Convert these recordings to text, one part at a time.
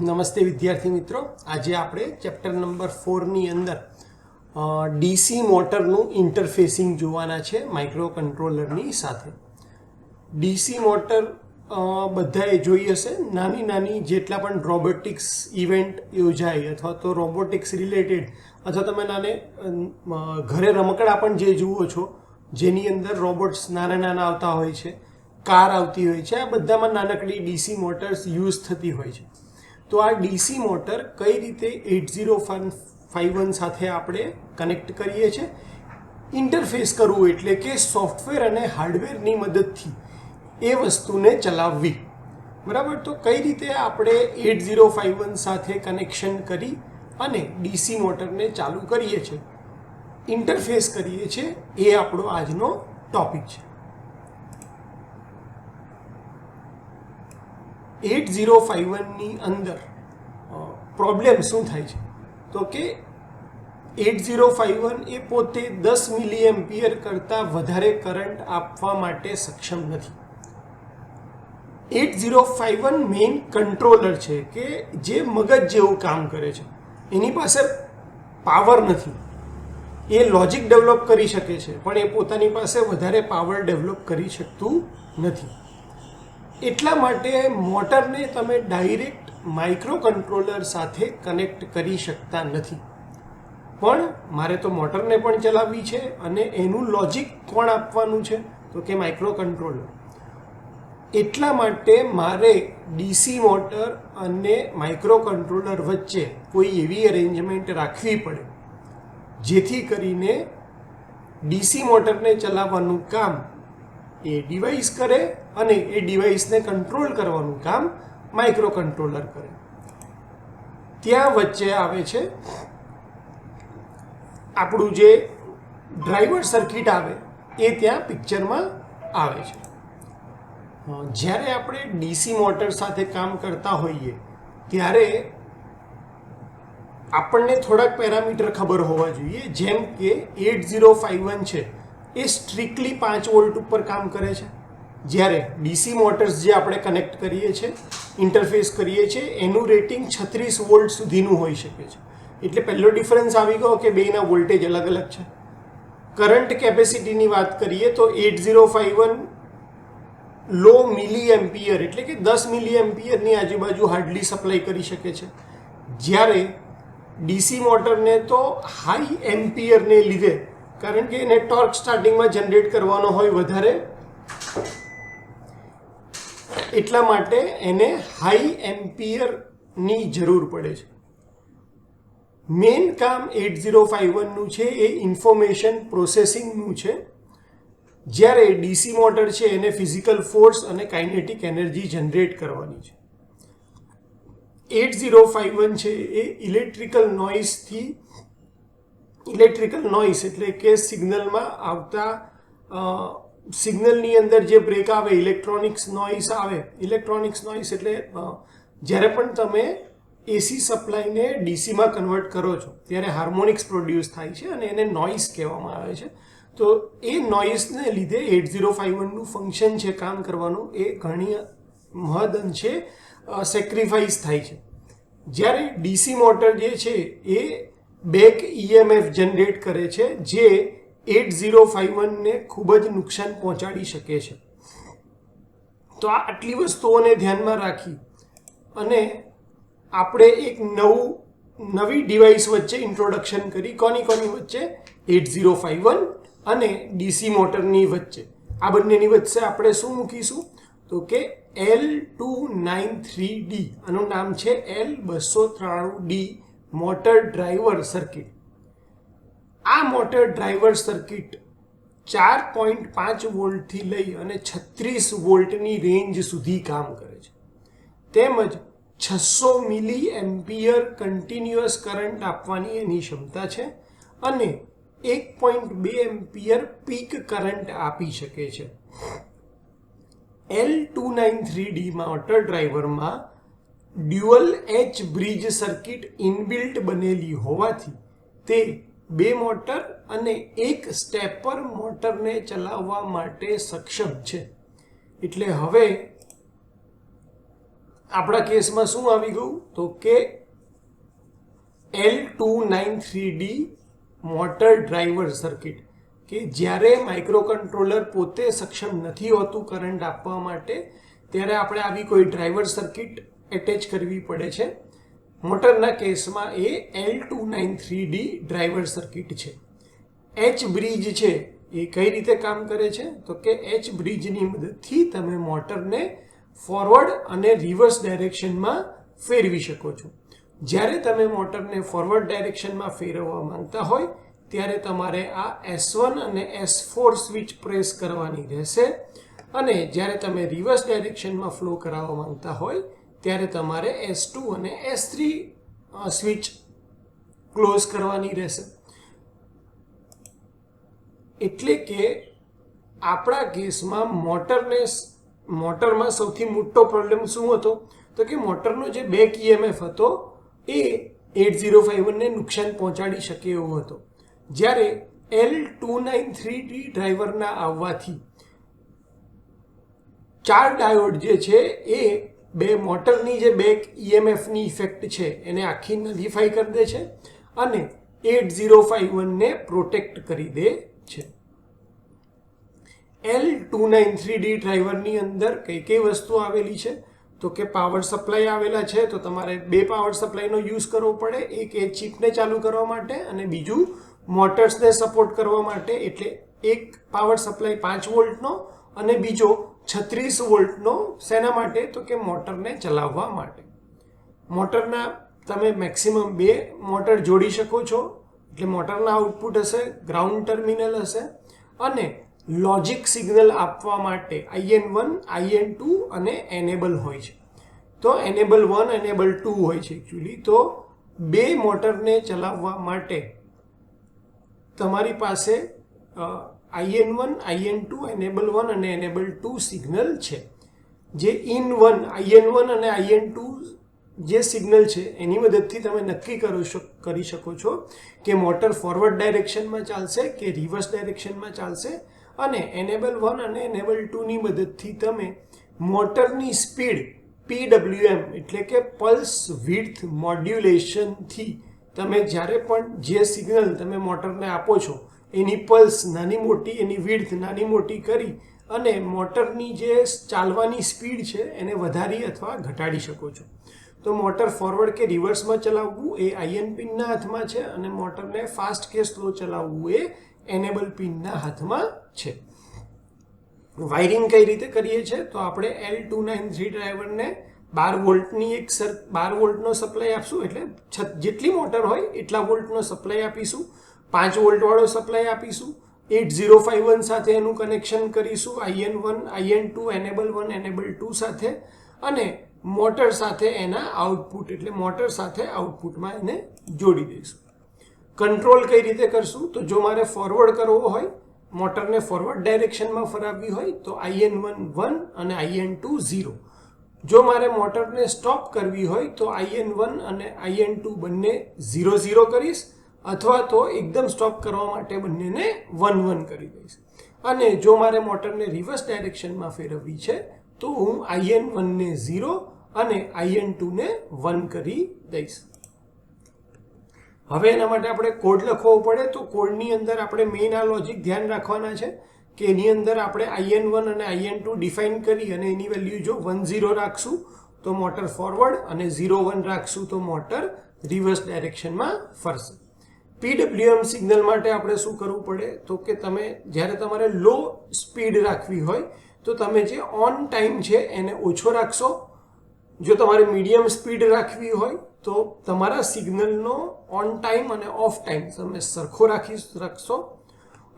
નમસ્તે વિદ્યાર્થી મિત્રો, આજે આપણે ચેપ્ટર નંબર 4 ની અંદર ડીસી મોટરનું ઇન્ટરફેસિંગ જોવાના છે માઇક્રો કંટ્રોલરની સાથે. ડીસી મોટર બધાએ જોઈ હશે. નાની નાની જેટલા પણ રોબોટિક્સ ઇવેન્ટ યોજાય અથવા તો રોબોટિક્સ રિલેટેડ અથવા તમે ઘરે રમકડા પણ જે જુઓ છો જેની અંદર રોબોટ્સ નાના નાના આવતા હોય છે, કાર આવતી હોય છે, આ બધામાં નાનકડી ડીસી મોટર્સ યુઝ થતી હોય છે. તો આ ડીસી મોટર કઈ રીતે 8051 સાથે આપણે કનેક્ટ કરીએ છીએ, ઇન્ટરફેસ કરવું એટલે કે સોફ્ટવેર અને હાર્ડવેરની મદદથી એ વસ્તુને ચલાવવી. બરાબર, તો કઈ રીતે આપણે 8051 સાથે કનેક્શન કરી અને ડીસી મોટરને ચાલુ કરીએ છીએ, ઇન્ટરફેસ કરીએ છીએ, એ આપણો આજનો ટોપિક છે. 8051 ની અંદર પ્રોબ્લેમ શું થાય છે તો કે 8051 એ પોતે 10 મિલી એમ્પિયર કરતાં વધારે કરંટ આપવા માટે સક્ષમ નથી. 8051 મેઇન કંટ્રોલર છે કે જે મગજ જેવું કામ કરે છે. એની પાસે પાવર નથી. એ લોજિક ડેવલપ કરી શકે છે પણ એ પોતાની પાસે વધારે પાવર ડેવલપ કરી શકતું નથી. એટલા માટે મોટરને તમે ડાયરેક્ટ માઇક્રો કંટ્રોલર સાથે કનેક્ટ કરી શકતા નથી. પણ મારે તો મોટરને પણ ચલાવવી છે અને એનું લોજિક કોણ આપવાનું છે તો કે માઇક્રો કંટ્રોલર. એટલા માટે મારે ડીસી મોટર અને માઇક્રો કંટ્રોલર વચ્ચે કોઈ એવી અરેન્જમેન્ટ રાખવી પડે જેથી કરીને ડીસી મોટરને ચલાવવાનું કામ એ ડિવાઇસ કરે અને એ ડિવાઇસને કંટ્રોલ કરવાનું કામ માઇક્રો કંટ્રોલર કરે. ત્યાં વચ્ચે આવે છે આપણું જે ડ્રાઈવર સર્કિટ આવે એ ત્યાં પિક્ચરમાં આવે છે. જ્યારે આપણે ડીસી મોટર સાથે કામ કરતા હોઈએ ત્યારે આપણને થોડાક પેરામીટર ખબર હોવા જોઈએ. જેમ કે 8051 છે એ સ્ટ્રિક્ટલી 5 વોલ્ટ ઉપર કામ કરે છે, જ્યારે ડીસી મોટર્સ જે આપણે કનેક્ટ કરીએ છીએ, ઇન્ટરફેસ કરીએ છીએ, એનું રેટિંગ 36 વોલ્ટ સુધીનું હોઈ શકે છે. એટલે પહેલો ડિફરન્સ આવી ગયો કે બેના વોલ્ટેજ અલગ અલગ છે. કરંટ કેપેસિટીની વાત કરીએ તો 8051 લો મિલી એમ્પિયર એટલે કે 10 મિલી એમ્પિયરની આજુબાજુ હાર્ડલી સપ્લાય કરી શકે છે, જ્યારે ડીસી મોટરને તો હાઈ એમ્પિયરને લીધે, કારણ કે એને ટોર્ક સ્ટાર્ટિંગમાં જનરેટ કરવાનો હોય વધારે, એટલા માટે એને હાઈ એમ્પિયરની જરૂર પડે છે. મેઇન કામ 8051 છે એ ઇન્ફોર્મેશન પ્રોસેસિંગનું છે, જ્યારે ડીસી મોટર છે એને ફિઝિકલ ફોર્સ અને કાઇનેટિક એનર્જી જનરેટ કરવાની છે. 8051 છે એ ઇલેક્ટ્રિકલ નોઇઝ એટલે કે સિગ્નલમાં આવતા સિગ્નલની અંદર જે બ્રેક આવે, ઇલેક્ટ્રોનિક્સ નોઇઝ આવે. ઇલેક્ટ્રોનિક્સ નોઇઝ એટલે જ્યારે પણ તમે એસી સપ્લાયને ડીસીમાં કન્વર્ટ કરો છો ત્યારે હાર્મોનિક્સ પ્રોડ્યુસ થાય છે અને એને નોઇઝ કહેવામાં આવે છે. તો એ નોઇઝને લીધે 8051નું ફંક્શન છે કામ કરવાનું એ ઘણી મહદઅંશે સેક્રિફાઈસ થાય છે. જ્યારે ડીસી મોટર જે છે એ બેક EMF જનરેટ કરે છે જે 8051ને ખૂબ જ નુકસાન પહોંચાડી શકે છે. તો આ આટલી વસ્તુઓને ધ્યાનમાં રાખી અને આપણે એક નવી ડિવાઇસ વચ્ચે ઇન્ટ્રોડક્શન કરી. કોની વચ્ચે? 8051 અને ડીસી મોટરની વચ્ચે. આ બંનેની વચ્ચે આપણે શું મૂકીશું તો કે L293D, આનું નામ છે L293D મોટર ડ્રાઈવર સર્કિટ. આ મોટર ડ્રાઈવર સર્કિટ 4.5 વોલ્ટથી લઈ અને 36 વોલ્ટની રેન્જ સુધી કામ કરે છે, તેમજ 600 મિલી એમ્પિયર કન્ટિન્યુઅસ કરંટ આપવાની એની ક્ષમતા છે અને 1.2 એમ્પિયર પીક કરંટ આપી શકે છે. L293D મોટર ડ્રાઈવરમાં dual H bridge circuit inbuilt બનેલી હોવાથી તે 2 મોટર અને 1 સ્ટેપર મોટરને ચલાવવા માટે સક્ષમ છે. એટલે હવે આપણા કેસમાં શું આવી ગયું તો કે L293D મોટર ડ્રાઈવર સર્કિટ, કે જ્યારે માઇક્રોકન્ટ્રોલર પોતે સક્ષમ નથી હોતું કરંટ આપવા માટે, ત્યારે આપણે આવી કોઈ ડ્રાઈવર સર્કિટ એટેચ કરવી પડે છે. મોટરના કેસમાં એ L293D ડ્રાઈવર સર્કિટ છે. એચ બ્રિજ છે એ કઈ રીતે કામ કરે છે તો કે એચ બ્રિજની મદદથી તમે મોટરને ફોરવર્ડ અને રિવર્સ ડાયરેક્શનમાં ફેરવી શકો છો. જ્યારે તમે મોટરને ફોરવર્ડ ડાયરેક્શનમાં ફેરવવા માંગતા હોય ત્યારે તમારે આ S1 અને S4 સ્વિચ પ્રેસ કરવાની રહેશે, અને જ્યારે તમે રિવર્સ ડાયરેક્શનમાં ફ્લો કરાવવા માંગતા હોય ત્યારે તમારે S2 અને S3 સ્વિચ ક્લોઝ કરવાની રહેશે. એટલે કે આપણા કેસમાં મોટરમાં સૌથી મોટો પ્રોબ્લેમ શું હતો તો કે મોટરનો જે બેક EMF હતો એ 8051 ને નુકસાન પહોંચાડી શકે એવો હતો. જ્યારે L293D ડ્રાઈવરના આવવાથી 4 ડાયોડ જે છે એ બે મોટરની જે બેક EMFની ઇફેક્ટ છે એને આખી નલિફાઈ કરી દે છે અને 8051 ને પ્રોટેક્ટ કરી દે છે. L293D ડ્રાઈવરની અંદર કઈ વસ્તુ આવેલી છે તો કે પાવર સપ્લાય આવેલા છે. તો તમારે બે પાવર સપ્લાયનો યુઝ કરવો પડે, એક એ ચિપને ચાલુ કરવા માટે અને બીજું મોટર્સને સપોર્ટ કરવા માટે. એટલે એક પાવર સપ્લાય 5 વોલ્ટનો અને બીજો 36 વોલ્ટનો. શેના માટે તો કે મોટરને ચલાવવા માટે. મોટરના તમે મેક્સિમમ 2 મોટર જોડી શકો છો. એટલે મોટરના આઉટપુટ હશે, ગ્રાઉન્ડ ટર્મિનલ હશે અને લોજિક સિગ્નલ આપવા માટે IN1, IN2 અને એનેબલ હોય છે. તો એનેબલ 1, એનેબલ 2 હોય છે એકચ્યુઅલી. તો બે મોટરને ચલાવવા માટે તમારી પાસે IN1, IN2, એનેબલ 1 અને એનેબલ 2 સિગ્નલ છે. જે IN1 અને IN2 જે સિગ્નલ છે એની મદદથી તમે નક્કી કરી શકો છો કે મોટર ફોરવર્ડ ડાયરેક્શનમાં ચાલશે કે રિવર્સ ડાયરેક્શનમાં ચાલશે. અને એનેબલ 1 અને એનેબલ 2 ની મદદથી તમે મોટરની સ્પીડ PWM એટલે કે પલ્સ વિડ્થ મોડ્યુલેશનથી તમે જ્યારે પણ જે સિગ્નલ તમે મોટરને આપો છો એની પલ્સ નાની મોટી, એની વિડ્થ નાની મોટી કરી અને મોટરની જે ચાલવાની સ્પીડ છે એને વધારી અથવા ઘટાડી શકો છો. તો મોટર ફોરવર્ડ કે રિવર્સમાં ચલાવવું એ IN પિનના હાથમાં છે અને મોટરને ફાસ્ટ કે સ્લો ચલાવવું એ એનેબલ પિનના હાથમાં છે. વાયરિંગ કઈ રીતે કરીએ છીએ તો આપણે L293 ડ્રાઈવરને 12 વોલ્ટની 12 વોલ્ટનો સપ્લાય આપશું. એટલે જેટલી મોટર હોય એટલા વોલ્ટનો સપ્લાય આપીશું. 5 વોલ્ટ વાળો સપ્લાય આપીશું. 8051 સાથે એનું કનેક્શન કરીશું. IN1, IN2, એનેબલ 1, એનેબલ 2 સાથે અને મોટર સાથે એના આઉટપુટ એટલે મોટર સાથે આઉટપુટમાં એને જોડી દઈશું. કંટ્રોલ કઈ રીતે કરશું તો જો મારે ફોરવર્ડ કરવો હોય, મોટરને ફોરવર્ડ ડાયરેક્શનમાં ફરાવવી હોય તો IN1 1 અને IN2 0. જો મારે મોટરને સ્ટોપ કરવી હોય તો IN1 અને IN2 બંને 0 0 કરીશ અથવા તો એકદમ સ્ટોપ કરવા માટે બંનેને 1 1 કરી દઈશ. અને જો મારે મોટરને રિવર્સ ડાયરેક્શનમાં ફેરવવી છે તો હું IN1 ને 0 અને IN2 ને 1 કરી દઈશ. હવે એના માટે આપણે કોડ લખવો પડે. તો કોડની અંદર આપણે મેઇન આ લોજિક ધ્યાન રાખવાના છે કે એની અંદર આપણે IN1 અને IN2 ડિફાઇન કરી અને એની વેલ્યુ જો 1 0 રાખશું તો મોટર ફોરવર્ડ અને 0 1 રાખશું તો મોટર રિવર્સ ડાયરેક્શનમાં ફરશે. PWM સિગ્નલ માટે આપણે શું કરવું પડે તો કે તમે જ્યારે તમારે લો સ્પીડ રાખવી હોય તો તમે જે ઓન ટાઈમ છે એને ઓછો રાખશો. જો તમારે મીડિયમ સ્પીડ રાખવી હોય તો તમારા સિગ્નલનો ઓન ટાઈમ અને ઓફ ટાઈમ તમે સરખો રાખશો.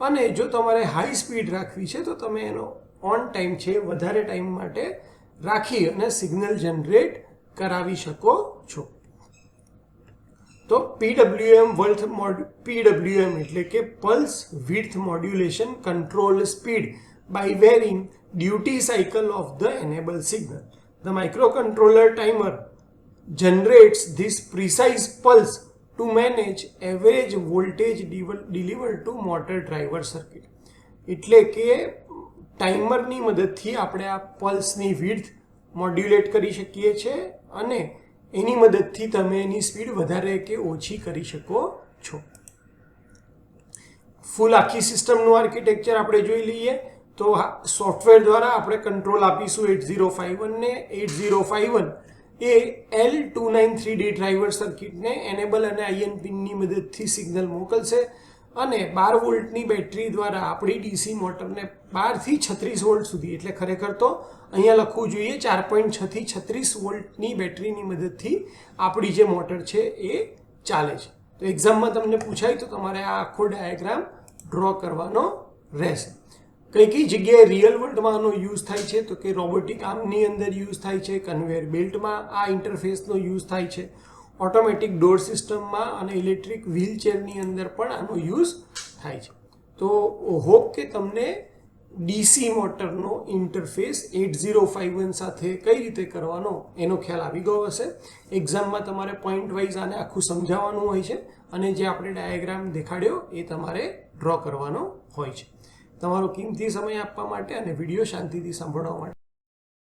અને જો તમારે હાઈ સ્પીડ રાખવી છે તો તમે એનો ઓન ટાઈમ છે વધારે ટાઈમ માટે રાખી અને સિગ્નલ જનરેટ કરાવી શકો છો. તો PWM એટલે કે pulse width modulation control speed by varying duty cycle of the enable signal. The microcontroller timer generates this precise pulse to manage average voltage delivered to motor driver circuit. એટલે કે ટાઈમરની મદદથી આપણે આ પલ્સની વિડ્થ મોડ્યુલેટ કરી શકીએ છીએ અને એની મદદથી તમે એની સ્પીડ વધારે કે ઓછી કરી શકો છો. ફૂલ આખી સિસ્ટમનું આર્કિટેક્ચર આપણે જોઈ લઈએ તો સોફ્ટવેર દ્વારા આપણે કંટ્રોલ આપીશું 8051 ને. 8051 એ L293D ડ્રાઈવર સર્કિટને એનેબલ અને આઈએન પિનની મદદથી સિગ્નલ મોકલશે અને 12 વોલ્ટની બેટરી દ્વારા આપણી ડીસી મોટરને 12 થી 36 વોલ્ટ સુધી, એટલે ખરેખર તો અહીંયા લખવું જોઈએ 4.6 થી 36 વોલ્ટની બેટરીની મદદથી આપણી જે મોટર છે એ ચાલે છે. તો એક્ઝામમાં તમને પૂછાય તો તમારે આ આખો ડાયાગ્રામ ડ્રો કરવાનો રહેશે. કઈ કઈ જગ્યાએ રિયલ વર્લ્ડમાં આનો યુઝ થાય છે તો કે રોબોટિક આર્મની અંદર યુઝ થાય છે, કન્વેયર બેલ્ટમાં આ ઇન્ટરફેસનો યુઝ થાય છે, ઓટોમેટિક ડોર સિસ્ટમમાં અને ઇલેક્ટ્રિક વ્હીલચેરની અંદર પણ આનો યુઝ થાય છે. તો હોપ કે તમને ડીસી મોટરનો ઇન્ટરફેસ 8051 સાથે કઈ રીતે કરવાનો એનો ખ્યાલ આવી ગયો હશે. એક્ઝામમાં તમારે પોઈન્ટ વાઇઝ આને આખું સમજાવવાનું હોય છે અને જે આપણે ડાયાગ્રામ દેખાડ્યો એ તમારે ડ્રો કરવાનો હોય છે. તમારો કિંમતી સમય આપવા માટે અને વિડીયો શાંતિથી સાંભળવા માટે